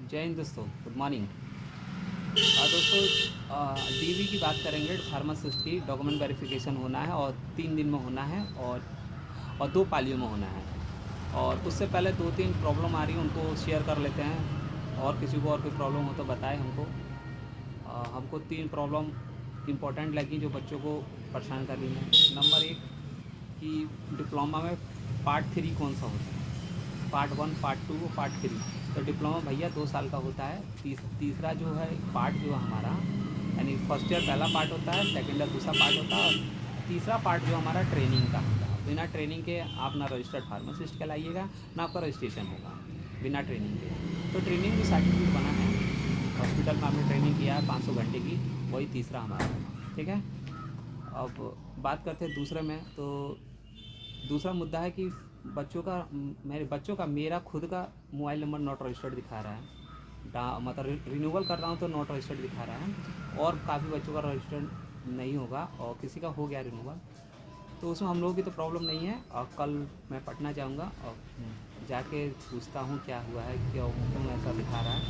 जय हिंद दोस्तों, good morning. दोस्तों, डीवी की बात करेंगे। फार्मासिस्ट की डॉक्यूमेंट वेरिफिकेशन होना है और 3 दिन में होना है और 2 पालियों में होना है। और उससे पहले 2-3 प्रॉब्लम आ रही है, उनको शेयर कर लेते हैं। और किसी को और कोई प्रॉब्लम हो तो बताएं हमको। हमको 3 प्रॉब्लम इम्पोर्टेंट लगी जो बच्चों को परेशान कर रही हैं। नंबर 1 कि डिप्लोमा में पार्ट 3 कौन सा होता है, पार्ट 1, पार्ट 2 और पार्ट 3। तो डिप्लोमा भैया 2 साल का होता है। तीसरा जो है पार्ट जो है हमारा, यानी फर्स्ट ईयर पहला पार्ट होता है, सेकेंड ईयर दूसरा पार्ट होता है, और तीसरा पार्ट जो हमारा ट्रेनिंग का होता है। बिना ट्रेनिंग के आप ना रजिस्टर्ड फार्मासिस्ट कहलाइएगा, ना आपका रजिस्ट्रेशन होगा बिना ट्रेनिंग के। तो ट्रेनिंग जो सर्टिफिकेट बना है, हॉस्पिटल में आपने ट्रेनिंग किया है 500 घंटे की, वही तीसरा हमारा है। ठीक है। अब बात करते हैं दूसरे में। तो दूसरा मुद्दा है कि मेरे बच्चों का मेरा खुद का मोबाइल नंबर नॉट रजिस्टर्ड दिखा रहा है। मतलब रिन्यूअल कर रहा हूँ तो नॉट रजिस्टर्ड दिखा रहा है, और काफ़ी बच्चों का रजिस्टर्ड नहीं होगा, और किसी का हो गया रिन्यूअल। तो उसमें हम लोगों की तो प्रॉब्लम नहीं है। और कल मैं पटना जाऊँगा और जाके पूछता हूँ क्या हुआ है, क्यों ऐसा दिखा रहा है।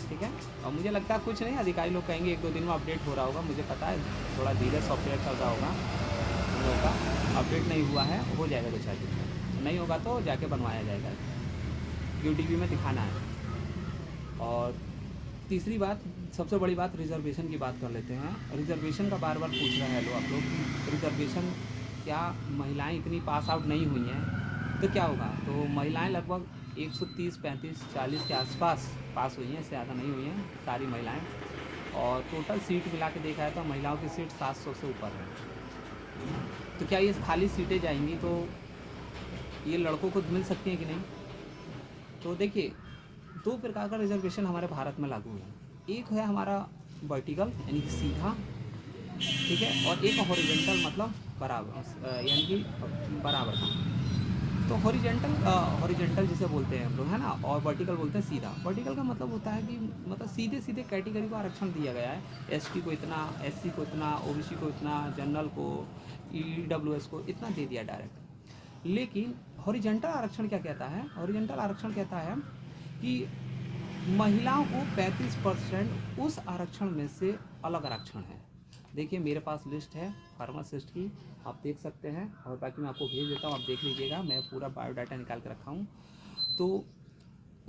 ठीक है। और मुझे लगता है कुछ नहीं, अधिकारी लोग कहेंगे 1-2 दिन में अपडेट हो रहा होगा। मुझे पता है थोड़ा धीरे सॉफ्टवेयर चल रहा होगा उन लोगों का। अपडेट नहीं हुआ है, हो जाएगा 2-4 दिन में। नहीं होगा तो जाके बनवाया जाएगा, यूटीवी में दिखाना है। और तीसरी बात, सबसे बड़ी बात, रिजर्वेशन की बात कर लेते हैं। रिजर्वेशन का बार बार पूछ रहे हैं लोग, आप लोग कि रिजर्वेशन क्या, महिलाएं इतनी पास आउट नहीं हुई हैं तो क्या होगा। तो महिलाएं लगभग 130, 35, 40 के आसपास पास हुई हैं, इससे ज़्यादा नहीं हुई हैं सारी महिलाएं। और टोटल सीट मिला के देखा है तो महिलाओं की सीट 700 से ऊपर है। तो क्या ये खाली सीटें जाएंगी तो ये लड़कों को मिल सकती हैं कि नहीं। तो देखिए, 2 प्रकार का रिजर्वेशन हमारे भारत में लागू है। एक है हमारा वर्टिकल, यानी कि सीधा। ठीक है। और एक हॉरिजेंटल, मतलब बराबर, यानी कि बराबर का। तो हॉरिजेंटल जिसे बोलते हैं हम लोग, है ना, और वर्टिकल बोलते हैं सीधा। वर्टिकल का मतलब होता है कि मतलब सीधे सीधे कैटेगरी को आरक्षण दिया गया है। एसटी को इतना, एससी को इतना, ओबीसी को इतना, जनरल को, ईडब्ल्यूएस को इतना दे दिया डायरेक्ट। लेकिन हॉरिजेंटल आरक्षण क्या कहता है, हॉरिजेंटल आरक्षण कहता है कि महिलाओं को 35% उस आरक्षण में से अलग आरक्षण है। देखिए मेरे पास लिस्ट है फार्मासिस्ट की, आप देख सकते हैं, और बाकी मैं आपको भेज देता हूँ, आप देख लीजिएगा। मैं पूरा बायोडाटा निकाल के रखा हूँ। तो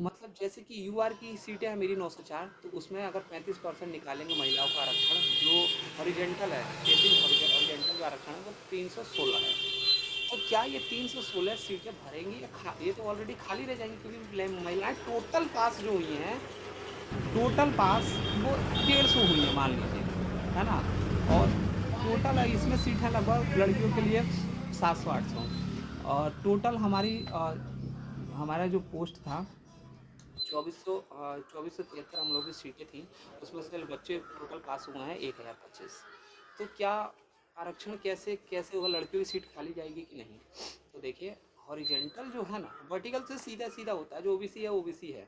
मतलब जैसे कि यूआर की सीटें हैं मेरी 904, तो उसमें अगर 35% निकालेंगे महिलाओं का आरक्षण, जो हॉरिजेंटल है, केवल हॉरिजेंटल जो आरक्षण है वो 316 है। तो क्या ये 316 सीटें भरेंगी या ये तो ऑलरेडी खाली रह जाएंगी, क्योंकि महिलाएं टोटल पास जो हुई हैं, टोटल पास वो 150 हुई है मान लीजिए, है ना। और टोटल इसमें सीट है लगभग लड़कियों के लिए 700-800। और टोटल हमारा जो पोस्ट था 2473 हम लोग की सीटें थी। उसमें से बच्चे टोटल पास हुए हैं 1025। तो क्या आरक्षण कैसे कैसे होगा, लड़कियों की सीट खाली जाएगी कि नहीं। तो देखिए, हॉरिजेंटल जो है ना, वर्टिकल से सीधा सीधा होता है, जो ओबीसी है ओबीसी है।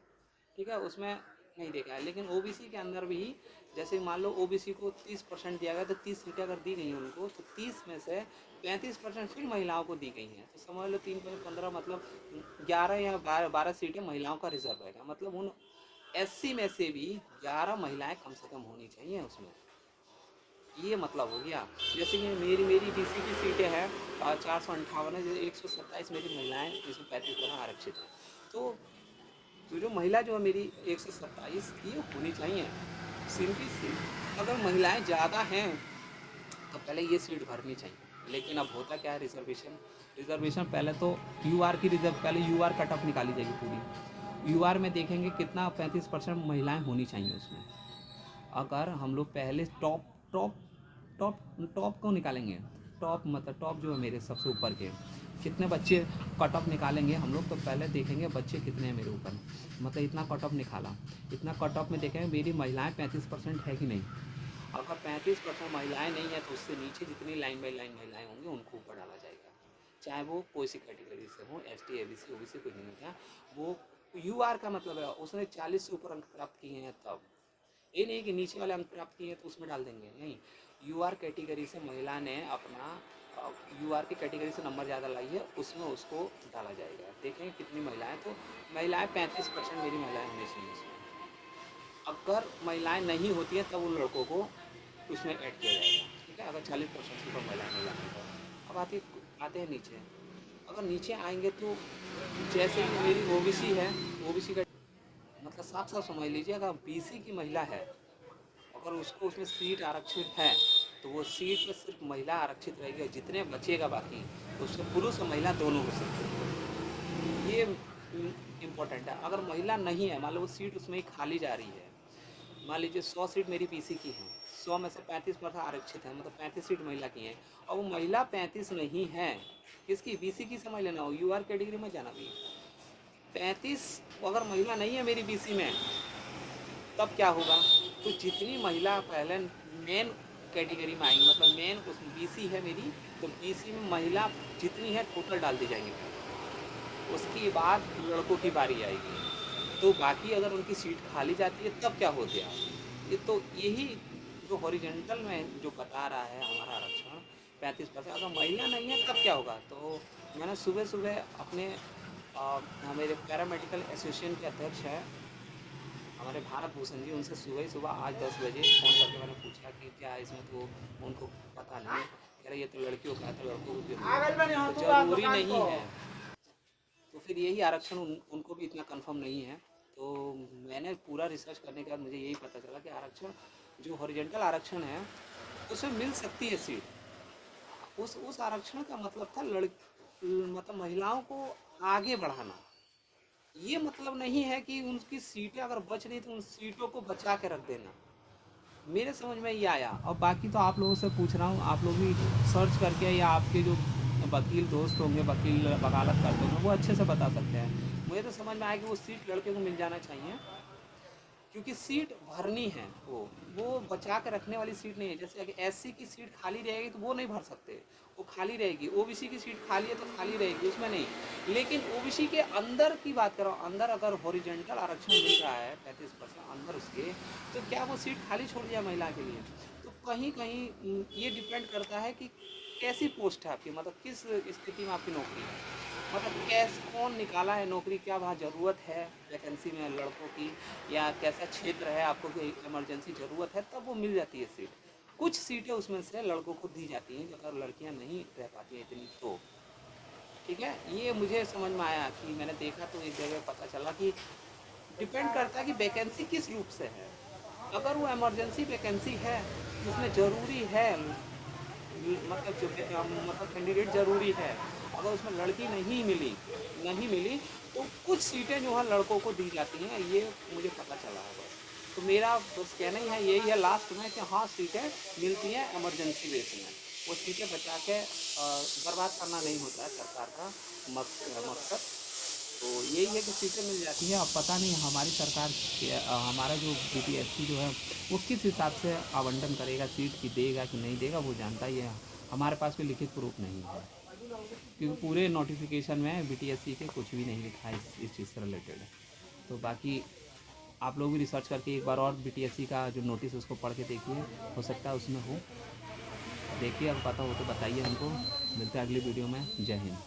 ठीक है, उसमें नहीं देखा है। लेकिन ओबीसी के अंदर भी, जैसे मान लो ओबीसी को 30% दिया गया, तो 30 सीटें अगर दी गई उनको, तो 30 में से 35% फिर महिलाओं को दी गई हैं। तो समझ लो 3 × 15, मतलब 11 या 12 सीटें महिलाओं का रिजर्व रहेगा। मतलब उन एससी में से भी 11 महिलाएं कम से कम होनी चाहिए उसमें। ये मतलब हो गया। जैसे कि मेरी मेरी डीसी की सीटें हैं 458 है, जैसे 127 मेरी महिलाएं, जिसमें 35% आरक्षित है। तो जो महिला जो है मेरी 127, ये होनी चाहिए। सिंपली सी, अगर महिलाएं ज़्यादा हैं तो पहले ये सीट भरनी चाहिए। लेकिन अब होता क्या है, रिजर्वेशन रिजर्वेशन पहले तो पहले यूआर कट ऑफ निकाली जाएगी पूरी। यूआर में देखेंगे कितना, 35% महिलाएं होनी चाहिए उसमें। अगर हम लोग पहले टॉप टॉप टॉप टॉप को निकालेंगे, टॉप मतलब टॉप जो है मेरे सबसे ऊपर के, कितने बच्चे कट ऑफ निकालेंगे हम लोग, तो पहले देखेंगे बच्चे कितने हैं मेरे ऊपर। मतलब इतना कट ऑफ निकाला, इतना कट ऑफ में देखेंगे मेरी महिलाएं 35% है कि नहीं। अगर 35% महिलाएं नहीं है तो उससे नीचे जितनी लाइन बाई लाइन महिलाएं होंगी उनको ऊपर डाला जाएगा, चाहे वो कोई सी कैटेगरी से हो, S T, A B C, O B C, कोई नहीं होता। वो यू आर का मतलब है उसने 40 से ऊपर अंक प्राप्त किए हैं तब। ये नहीं कि नीचे वाले अंक प्राप्त किए हैं तो उसमें डाल देंगे, नहीं। यू आर कैटेगरी से महिला ने अपना यू आर की कैटेगरी से नंबर ज़्यादा लाई है, उसमें उसको डाला जाएगा। देखें कितनी महिलाएं, तो महिलाएं 35% मेरी महिलाएं होनी चाहिए उसमें। अगर महिलाएं नहीं होती हैं तब उन लड़कों को उसमें ऐड किया जाएगा, ठीक है। अगर 40% से ऊपर महिलाएं नहीं जाती तो अब आते हैं नीचे। अगर नीचे आएंगे तो जैसे कि मेरी ओबीसी है, ओबीसी का मतलब साफ साफ समझ लीजिए, अगर बीसी की महिला है, अगर उसको उसमें सीट आरक्षित है तो वो सीट में सिर्फ महिला आरक्षित रहेगी और जितने बचेगा बाकी उसमें पुरुष और महिला दोनों हो सकते हैं। ये इम्पोर्टेंट है। अगर महिला नहीं है, मान लो वो सीट उसमें ही खाली जा रही है, मान लीजिए 100 सीट मेरी पीसी की है, 100 में से 35% आरक्षित है, मतलब 35 सीट महिला की हैं, और वो महिला 35 नहीं है, किसकी, बीसी की समझ लेना हो, यूआर कैटेगरी में जाना भी 35 अगर महिला नहीं है मेरी बीसी में, तब क्या होगा, तो जितनी महिला पहले मेन कैटेगरी में आएंगी, मतलब मेन उस बीसी है मेरी, तो बीसी में महिला जितनी है टोटल डाल दी जाएंगी। उसके बाद लड़कों की बारी आएगी, तो बाकी अगर उनकी सीट खाली जाती है तब क्या हो गया। ये तो यही जो हॉरिजेंटल में जो बता रहा है हमारा आरक्षण 35%, अगर महिला नहीं है तब क्या होगा। तो मैंने सुबह सुबह अपने मेरे पैरामेडिकल एसोसिएशन के अध्यक्ष हैं हमारे भारत भूषण जी, उनसे सुबह ही सुबह आज 10 बजे फ़ोन करके मैंने पूछा कि क्या है इसमें, तो उनको पता नहीं, कह रहे ये तो लड़कियों का है तो लड़कों को क्यों, तो जरूरी नहीं है। तो फिर यही आरक्षण उनको भी इतना कंफर्म नहीं है। तो मैंने पूरा रिसर्च करने के बाद मुझे यही पता चला कि आरक्षण जो हॉरिजेंटल आरक्षण है उसमें मिल सकती है सीट। उस आरक्षण का मतलब था मतलब महिलाओं को आगे बढ़ाना। ये मतलब नहीं है कि उनकी सीटें अगर बच रही तो उन सीटों को बचा के रख देना। मेरे समझ में ये आया, और बाकी तो आप लोगों से पूछ रहा हूँ, आप लोग भी सर्च करके या आपके जो वकील दोस्त होंगे, वकील वकालत करते होंगे, वो अच्छे से बता सकते हैं। मुझे तो समझ में आया कि वो सीट लड़के को मिल जाना चाहिए, क्योंकि सीट भरनी है, वो बचा के रखने वाली सीट नहीं है। जैसे अगर एससी की सीट खाली रहेगी तो वो नहीं भर सकते, वो खाली रहेगी। ओबीसी की सीट खाली है तो खाली रहेगी, उसमें नहीं। लेकिन ओबीसी के अंदर की बात करो, अंदर अगर हॉरिजेंटल आरक्षण मिल रहा है 35% अंदर उसके, तो क्या वो सीट खाली छोड़ दिया महिला के लिए। तो कहीं कहीं ये डिपेंड करता है कि कैसी पोस्ट है आपकी, मतलब किस स्थिति में आपकी नौकरी है, मतलब कौन निकाला है नौकरी, क्या वहाँ ज़रूरत है वैकेंसी में लड़कों की, या कैसा क्षेत्र है आपको कि इमरजेंसी ज़रूरत है, तब वो मिल जाती है सीट। कुछ सीटें उसमें से लड़कों को दी जाती हैं अगर लड़कियां नहीं रह पाती हैं इतनी तो, ठीक है। ये मुझे समझ में आया कि मैंने देखा तो एक जगह पता चला कि डिपेंड करता है कि वैकेंसी किस रूप से है। अगर वो इमरजेंसी वैकेंसी है जिसमें ज़रूरी है, मतलब जो मतलब कैंडिडेट ज़रूरी है, अगर उसमें लड़की नहीं मिली तो कुछ सीटें जो है लड़कों को दी जाती हैं, ये मुझे पता चला है बस। तो मेरा बस कहना ही है, यही है लास्ट में, कि हाँ सीटें मिलती हैं इमरजेंसी बेस में, वो सीटें बचा के बर्बाद करना नहीं होता है सरकार का मकसद। तो यही है कि सीटें मिल जाती है। अब पता नहीं हमारी सरकार हमारा जो बीपीएससी जो है वो किस हिसाब से आवंटन करेगा सीट की, देगा कि नहीं देगा वो जानता ही है। हमारे पास कोई लिखित प्रूफ नहीं है, क्योंकि पूरे नोटिफिकेशन में बीटीएससी के कुछ भी नहीं लिखा है इस चीज़ से रिलेटेड। तो बाकी आप लोग भी रिसर्च करके एक बार और बीटीएससी का जो नोटिस उसको पढ़ के देखिए, हो सकता है उसमें हो। देखिए अगर पता हो तो बताइए हमको। मिलते हैं अगली वीडियो में। जय हिंद।